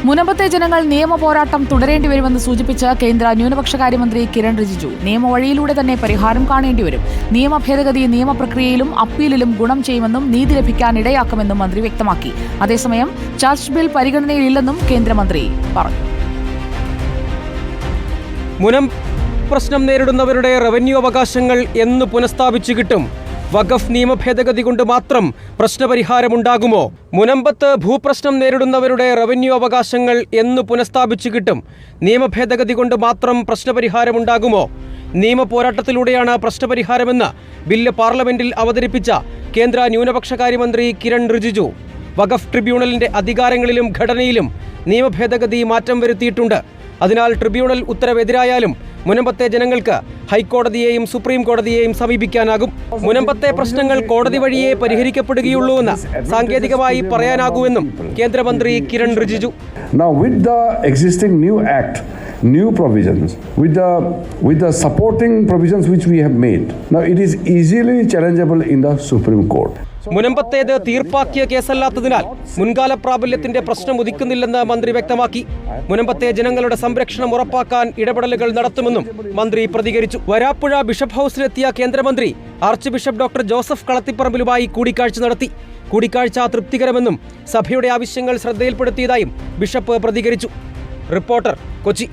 മുനമ്പത്തെ ജനങ്ങൾ നിയമ പോരാട്ടം തുടരേണ്ടി വരുമെന്ന് സൂചിപ്പിച്ച കേന്ദ്ര ന്യൂനപക്ഷകാര്യമന്ത്രി കിരൺ റിജിജു നിയമവഴിയിലൂടെ തന്നെ പരിഹാരം കാണേണ്ടിവരും. നിയമ ഭേദഗതി നിയമപ്രക്രിയയിലും അപ്പീലിലും ഗുണം ചെയ്യുമെന്നും നീതി ലഭിക്കാൻ ഇടയാക്കുമെന്നും മന്ത്രി വ്യക്തമാക്കി. അതേസമയം ചർച്ച് ബിൽ പരിഗണനയിലില്ലെന്നും കേന്ദ്രമന്ത്രി പറഞ്ഞു. മുനം പ്രശ്നം നേരിടുന്നവരുടെ റവന്യൂ അവകാശങ്ങൾ എന്ന് പുനഃസ്ഥാപിച്ചു കിട്ടും? വഖഫ് നിയമ ഭേദഗതി കൊണ്ട് മാത്രം പ്രശ്നപരിഹാരമുണ്ടാകുമോ? മുനമ്പത്ത് ഭൂപ്രശ്നം നേരിടുന്നവരുടെ റവന്യൂ അവകാശങ്ങൾ എന്ന് പുനഃസ്ഥാപിച്ചു കിട്ടും? നിയമ ഭേദഗതി കൊണ്ട് മാത്രം പ്രശ്നപരിഹാരമുണ്ടാകുമോ? നിയമ പോരാട്ടത്തിലൂടെയാണ് പ്രശ്നപരിഹാരമെന്ന് ബില്ല് പാർലമെന്റിൽ അവതരിപ്പിച്ച കേന്ദ്ര ന്യൂനപക്ഷകാര്യമന്ത്രി കിരൺ റിജിജു. വഖഫ് ട്രിബ്യൂണലിന്റെ അധികാരങ്ങളിലും ഘടനയിലും നിയമ ഭേദഗതി മാറ്റം വരുത്തിയിട്ടുണ്ട്. അതിനാൽ ട്രിബ്യൂണൽ ഉത്തരവെതിരായാലും മുനമ്പത്തെ ജനങ്ങൾക്ക് ഹൈക്കോടതിയെയും സുപ്രീം കോടതിയെയും സമീപിക്കാനാകും. മുനമ്പത്തെ പ്രശ്നങ്ങൾ കോടതി വഴിയേ പരിഹരിക്കപ്പെടുകയുള്ളൂവെന്ന് സാങ്കേതികമായി പറയാനാകൂവെന്നും കേന്ദ്രമന്ത്രി Kiran Rijiju. Now with the existing new act, new provisions, with the supporting provisions which we have made, now it is easily challengeable in the Supreme Court. മുനമ്പത്തേത് തീർപ്പാക്കിയ കേസല്ലാത്തതിനാൽ മുൻകാല പ്രാബല്യത്തിന്റെ പ്രശ്നം ഉദിക്കുന്നില്ലെന്ന് മന്ത്രി വ്യക്തമാക്കി. മുനമ്പത്തെ ജനങ്ങളുടെ സംരക്ഷണം ഉറപ്പാക്കാൻ ഇടപെടലുകൾ നടത്തുമെന്നും മന്ത്രി പ്രതികരിച്ചു. വരാപ്പുഴ ബിഷപ്പ് ഹൌസിലെത്തിയ കേന്ദ്രമന്ത്രി ആർച്ച് ബിഷപ്പ് ഡോക്ടർ ജോസഫ് കളത്തിപ്പറമ്പിലുമായി കൂടിക്കാഴ്ച നടത്തി. കൂടിക്കാഴ്ച തൃപ്തികരമെന്നും സഭയുടെ ആവശ്യങ്ങൾ ശ്രദ്ധയിൽപ്പെടുത്തിയതായും ബിഷപ്പ് പ്രതികരിച്ചു. റിപ്പോർട്ടർ, കൊച്ചി.